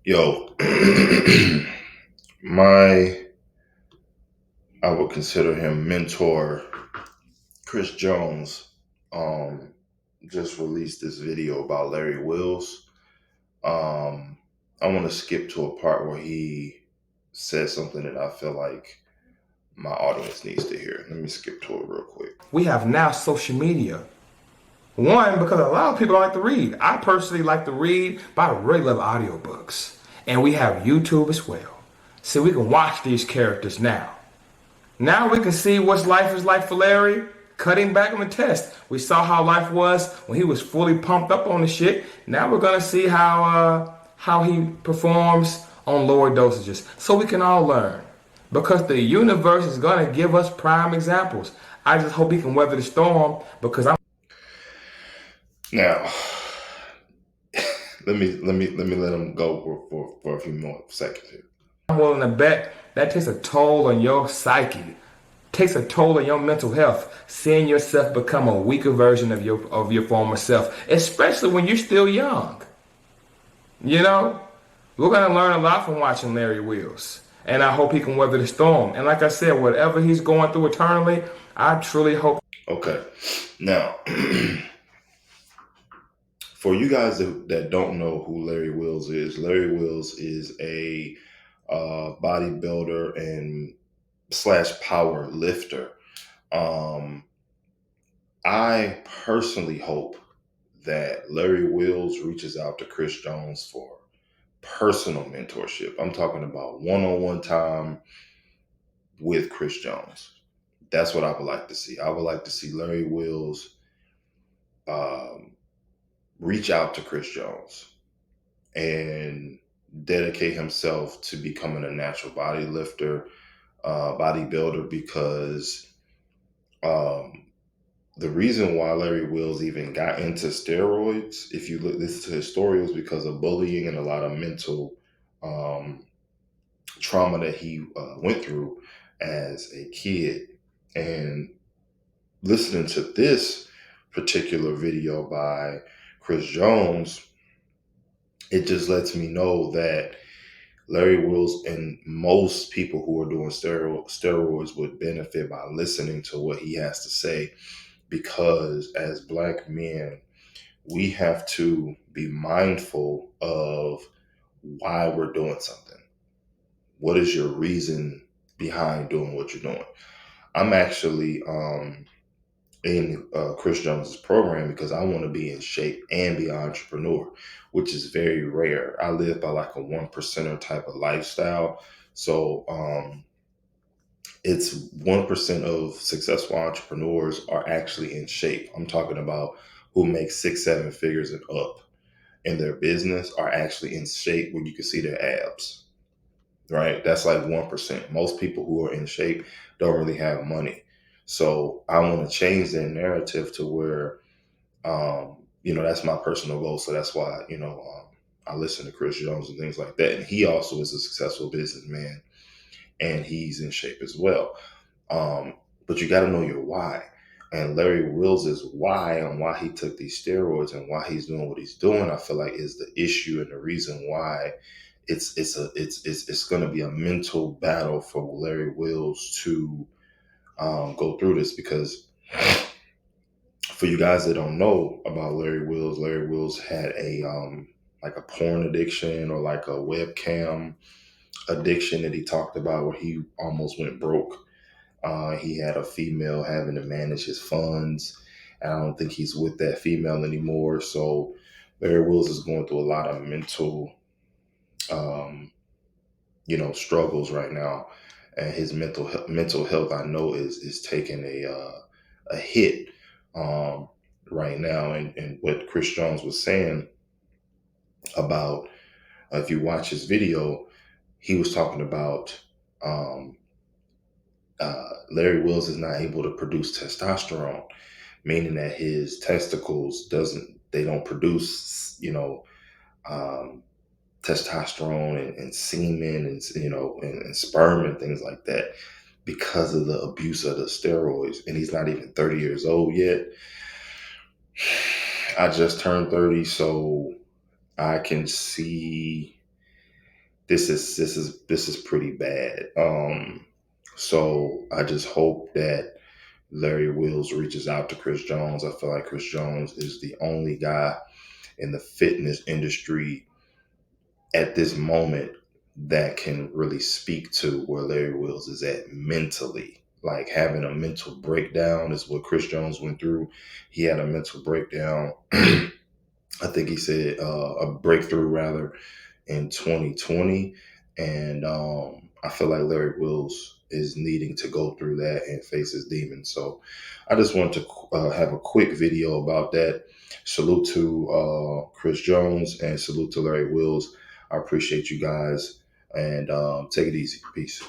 Yo, my, I would consider him mentor, Chris Jones, um, just released this video about Larry Wills. Um, I want to skip to a part where he says something that I feel like my audience needs to hear. Let me skip to it real quick. We have now social media. One, because a lot of people don't like to read. I personally like to read, but I really love audiobooks. And we have YouTube as well. So we can watch these characters now. Now we can see what life is like for Larry, cutting back on the test. We saw how life was when he was fully pumped up on the shit. Now we're gonna see how he performs on lower dosages, so we can all learn. Because the universe is gonna give us prime examples. I just hope he can weather the storm because I'm Now, let him go for a few more seconds here. willing to bet that takes a toll on your psyche, takes a toll on your mental health, seeing yourself become a weaker version of your former self, especially when you're still young. You know, we're gonna learn a lot from watching Larry Wheels, and I hope he can weather the storm. And like I said, whatever he's going through eternally, I truly hope. Okay, now. For you guys that don't know who Larry Wills is a bodybuilder and slash power lifter. Um, I personally hope that Larry Wills reaches out to Chris Jones for personal mentorship. I'm talking about one-on-one time with Chris Jones. That's what I would like to see. I would like to see Larry Wills um, reach out to Chris Jones and dedicate himself to becoming a natural bodybuilder, because um, the reason why Larry Wills even got into steroids, if you listen to his story, was because of bullying and a lot of mental um, trauma that he went through as a kid. And listening to this particular video by Chris Jones, it just lets me know that Larry Wills and most people who are doing steroids would benefit by listening to what he has to say, because as Black men, we have to be mindful of why we're doing something. What is your reason behind doing what you're doing? I'm actually in Chris Jones's program because I want to be in shape and be an entrepreneur, which is very rare. I live by like a one percenter type of lifestyle. So it's 1% of successful entrepreneurs are actually in shape. I'm talking about who make 6, 7 figures and up in their business are actually in shape where you can see their abs, right? That's like 1%. Most people who are in shape don't really have money. So I want to change their narrative to where, that's my personal goal. So that's why, I listen to Chris Jones and things like that. And he also is a successful businessman and he's in shape as well. But you got to know your why. And Larry Wills' why and why he took these steroids and why he's doing what he's doing, I feel like is the issue and the reason why it's going to be a mental battle for Larry Wills to go through this. Because for you guys that don't know about Larry Wills had a like a porn addiction or like a webcam addiction that he talked about where he almost went broke. He had a female having to manage his funds. And I don't think he's with that female anymore. So Larry Wills is going through a lot of mental, struggles right now. And his mental health, I know, is taking a hit right now. And what Chris Jones was saying about, if you watch his video, he was talking about um, Larry Wills is not able to produce testosterone, meaning that his testicles they don't produce, um, testosterone and semen and sperm and things like that because of the abuse of the steroids. And he's not even 30 years old yet. I just turned 30, so I can see this is pretty bad. So I just hope that Larry Wills reaches out to Chris Jones. I feel like Chris Jones is the only guy in the fitness industry at this moment that can really speak to where Larry Wills is at mentally. Like having a mental breakdown is what Chris Jones went through. He had a mental breakdown. I think he said a breakthrough rather in 2020, and I feel like Larry Wills is needing to go through that and face his demons. So I just wanted to have a quick video about that. Salute to Chris Jones and salute to Larry Wills. I appreciate you guys, and take it easy. Peace.